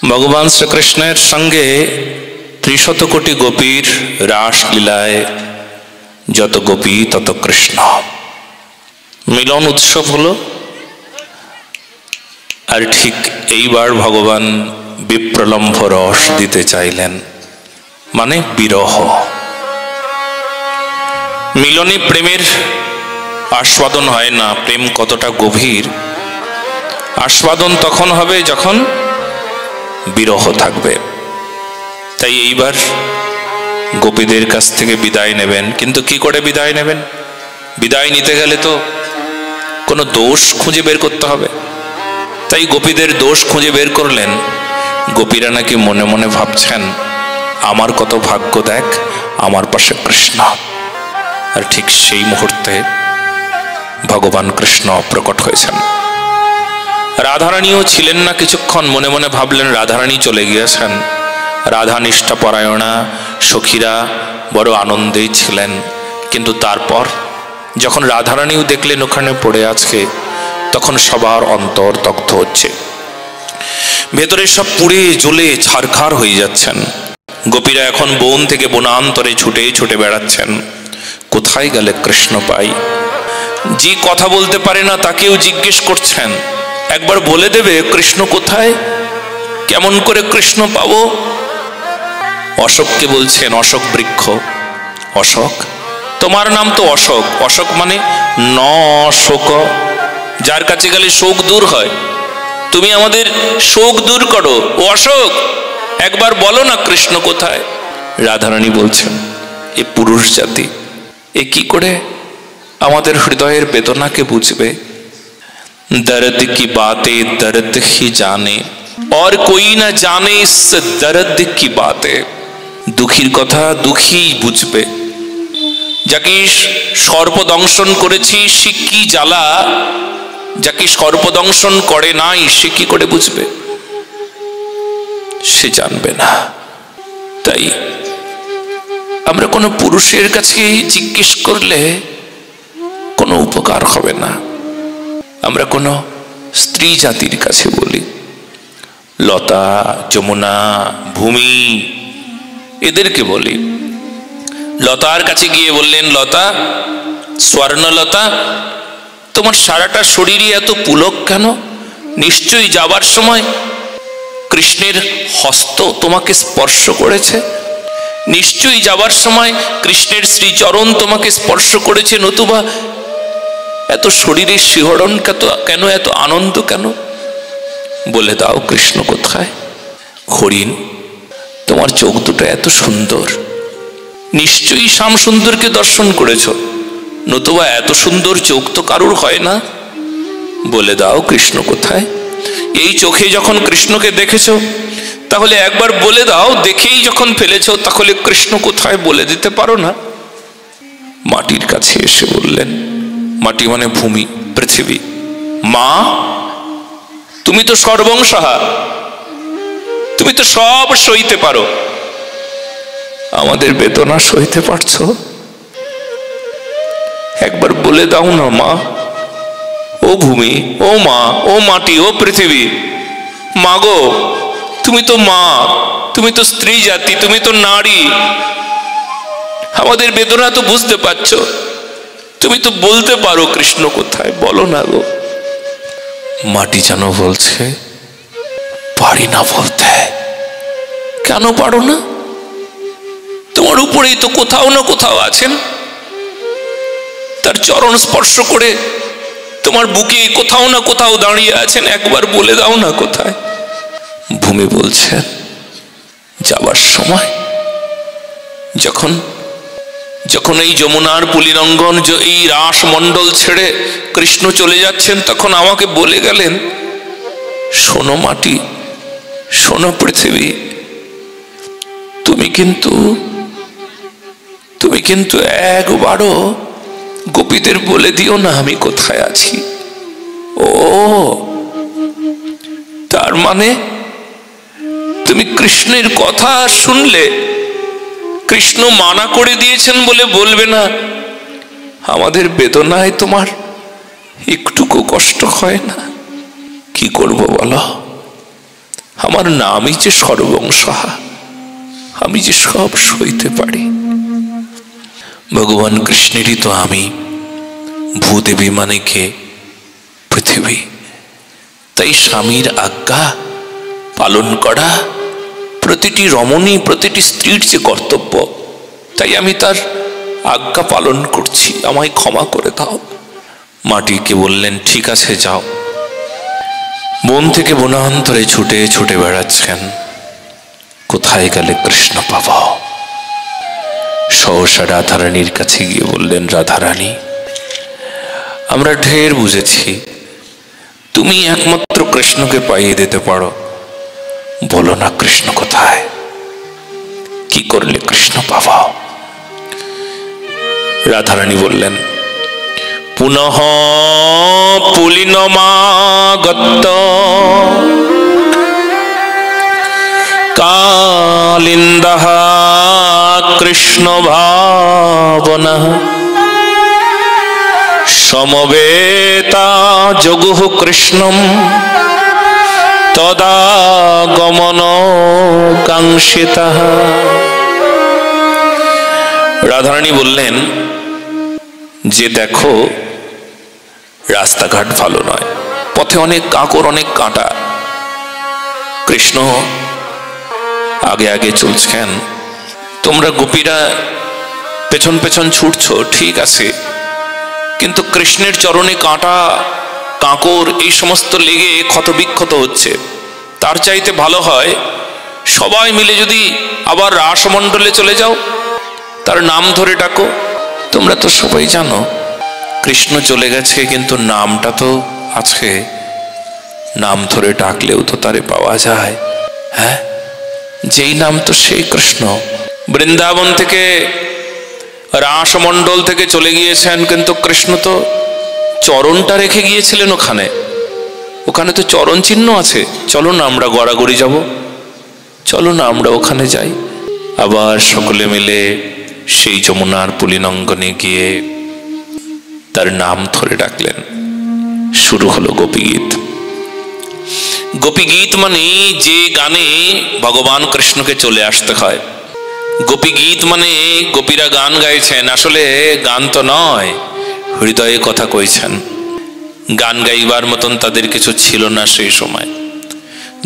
ভগবান শ্রীকৃষ্ণের সঙ্গে ৩০০ কোটি গোপীর রাসলীলায় যত গোপী তত কৃষ্ণ, মিলন উৎসব হলো। আর ঠিক এইবার ভগবান বিপ্রলম্ভ রস দিতে চাইলেন, মানে বিরহ। মিলনে প্রেমের আস্বাদন হয় না। প্রেম কতটা গভীর আস্বাদন তখন হবে যখন বিরহ থাকবে। তাই এইবার গোপীদের কাছ থেকে বিদায় নেবেন, কিন্তু কি করে বিদায় নেবেন? বিদায় নিতে গেলে তো কোনো দোষ খুঁজে বের করতে হবে। তাই গোপীদের দোষ খুঁজে বের করলেন। গোপীরা নাকি মনে মনে ভাবছেন, আমার কত ভাগ্য দেখ, আমার পাশে কৃষ্ণ। আর ঠিক সেই মুহূর্তে ভগবান কৃষ্ণ প্রকট হয়েছেন। রাধারানীও ছিলেন না কিছুক্ষণ, মনে মনে ভাবলেন রাধারানী চলে গিয়েছেন। রাধা নিষ্ঠা পরায়ণা সখীরা বড় আনন্দেই ছিলেন। কিন্তু তারপর যখন রাধারানীও দেখলেন ওখানে পড়ে আছে, তখন সবার অন্তর দগ্ধ হচ্ছে, ভেতরে সব পুড়ে জ্বলে ছারখার হয়ে যাচ্ছেন। গোপীরা এখন বন থেকে বনান্তরে ছুটে ছুটে বেড়াচ্ছেন, কোথায় গেলে কৃষ্ণ পাই। যে কথা বলতে পারে না তাকেও জিজ্ঞেস করছেন, একবার বলে দেবে কৃষ্ণ কোথায়, কেমন করে কৃষ্ণ পাবো? অশোককে বলছেন, অশোক বৃক্ষ, অশোক তোমার নাম তো অশোক। অশোক মানে ন শোক, যার কাছে গেলে শোক দূর হয়। তুমি আমাদের শোক দূর করো। ও অশোক, একবার বলো না কৃষ্ণ কোথায়। রাধারানী বলছেন, এ পুরুষ জাতি এ কি করে আমাদের হৃদয়ের বেদনাকে বুঝবে? दर्द की बातें दर्द ही जाने और कोई ना जाने इस दर्द की बातें। দুঃখীর কথা দুঃখী বুঝবে। যাকে সর্পদংশন করেছি সে কি জ্বালা, যাকে সর্পদংশন করে নাই সে কি করে বুঝবে? সে জানবে না। তাই আমরা কোনো পুরুষের কাছে জিজ্ঞেস করলে কোনো উপকার হবে না। আমরা কোনো স্ত্রী জাতির কাছে বলি, লতা, যমুনা, ভূমি, এদেরকে বলি। লতার কাছে গিয়ে বললেন, লতা, স্বর্ণলতা, তোমার সারাটা শরীরে এত পুলক কেন? নিশ্চয়ই যাবার সময় কৃষ্ণের হস্ত তোমাকে স্পর্শ করেছে, নিশ্চয়ই যাবার সময় কৃষ্ণের শ্রীচরণ তোমাকে স্পর্শ করেছে, নতুবা এত শরীরের শিহরণ কেন, এত আনন্দ কেন? বলে দাও কৃষ্ণ কোথায়। হরিণ, তোমার চোখ দুটো এত সুন্দর, নিশ্চয়ই শ্যাম সুন্দরকে দর্শন করেছ, নতুবা এত সুন্দর চোখ তো কারুর হয় না। বলে দাও কৃষ্ণ কোথায়। এই চোখে যখন কৃষ্ণকে দেখেছ, তাহলে একবার বলে দাও। দেখেই যখন ফেলেছ, তাহলে কৃষ্ণ কোথায় বলে দিতে পারো না? মাটির কাছে এসে বললেন, মাটি মানে ভূমি, পৃথিবী, মা তুমি তো সর্বংসহা, তুমি তো সব সইতে পারো, আমাদের বেদনা সইতে পারছো? একবার বলে দাও না মা। ও ভূমি, ও মা, ও মাটি, ও পৃথিবী, মা গো, তুমি তো মা, তুমি তো স্ত্রী জাতি, তুমি তো নারী, আমাদের বেদনা তো বুঝতে পারছো, তুমি তো বলতে পারো কৃষ্ণ কোথায়, বলো না গো। মাটি যেন বলছে, পারি না বলতে। কেন পারো না? তোমার উপরেই তো কোথাও না কোথাও আছেন, তার চরণ স্পর্শ করে তোমার বুকে কোথাও না কোথাও দাঁড়িয়ে আছেন, একবার বলে দাও না কোথায়। ভূমি বলছেন, যাবার সময় যখন এই যমুনার পুলিরঙ্গন, এই রাস মণ্ডল ছেড়ে কৃষ্ণ চলে যাচ্ছেন, তখন আমাকে বলে গেলেন, শোনো মাটি, শোনো পৃথিবী, তুমি কিন্তু একবারও গোপীদের বলে দিও না আমি কোথায় আছি। ও তার মানে তুমি কৃষ্ণের কথা শুনলে, কৃষ্ণ মানা করে দিয়েছেন বলে বলবে না, আমাদের বেদনায় তোমার একটুকু কষ্ট হয় না? কি করব বলো? আমার নামই যে সর্বংসহা, আমি যে সব সইতে পারি। ভগবান কৃষ্ণেরই তো আমি, ভূদেবী মানে কে? পৃথিবী। তাই স্বামীর আজ্ঞা পালন করা প্রতিটি রমণী, প্রতিটি স্ত্রীর যে কর্তব্য, তাই আমি তার আজ্ঞা পালন করছি, আমায় ক্ষমা করে দাও। মাটিকে বললেন, ঠিক আছে যাও। বন থেকে বনান্তরে ছুটে ছুটে বেড়াচ্ছেন, কোথায় গেলে কৃষ্ণ পাবো। সহসা রাধারানীর কাছে গিয়ে বললেন, রাধারানী, আমরা ঢের বুঝেছি, তুমি একমাত্র কৃষ্ণকে পাইয়ে দিতে পারো, বলো না কৃষ্ণ কোথায়, কি করলে কৃষ্ণ পাবো? রাধারানী বললেন, পুনঃ পুলিনমাগত কালিন্দঃ কৃষ্ণ ভাবনা সমবেতা জগুঃ কৃষ্ণম তদাগমন কাঙ্ক্ষিতঃ। রাধারানী বললেন যে দেখো, রাস্তাঘাট ভালো নয়, পথে অনেক কাকর, অনেক কাঁটা। কৃষ্ণ আগে আগে চলছেন, তোমরা গোপীরা পেছন পেছন ছুটছো, ঠিক আছে, কিন্তু কৃষ্ণের চরণে কাঁটা, কাঁকর এই সমস্ত লেগে ক্ষতবিক্ষত হচ্ছে। তার চাইতে ভালো হয় সবাই মিলে যদি আবার রাসমণ্ডলে চলে যাও, তার নাম ধরে ডাকো। তোমরা তো সবাই জানো কৃষ্ণ চলে গেছে, কিন্তু নামটা তো আছে, নাম ধরে ডাকলেও তো তারে পাওয়া যায়। হ্যাঁ, যেই নাম তো সেই কৃষ্ণ। বৃন্দাবন থেকে, রাসমণ্ডল থেকে চলে গিয়েছেন, কিন্তু কৃষ্ণ তো চরণটা রেখে গিয়েছিলেন ওখানে, ওখানে তো চরণ চিহ্ন আছে। চলো না আমরা গড়াগড়ি যাব, চলো না আমরা ওখানে যাই। আবার সকলে মিলে সেই যমুনার পুলিনঙ্গনে গিয়ে তার নাম ধরে ডাকলেন। শুরু হলো গোপীগীত। গোপীগীত মানে যে গানে ভগবান কৃষ্ণকে চলে আসতে হয়। গোপীগীত মানে গোপীরা গান গাইছেন, আসলে গান তো নয়, হৃদয়ে কথা কইছেন। গান গাইবার মতন তাদের কিছু ছিল না সেই সময়।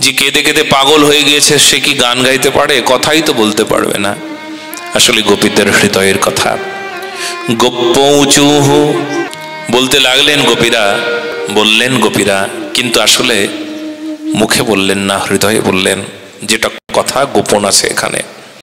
যে কেঁদে কেঁদে পাগল হয়ে গিয়েছে, সে কি গান গাইতে পারে? কথাই তো বলতে পারবে না। আসলে গোপীদের হৃদয়ের কথা। গোপ্পৌচুঃ বলতে লাগলেন গোপীরা, বললেন গোপীরা, কিন্তু আসলে মুখে বললেন না, হৃদয়ে বললেন, যেটা কথা গোপন আছে এখানে।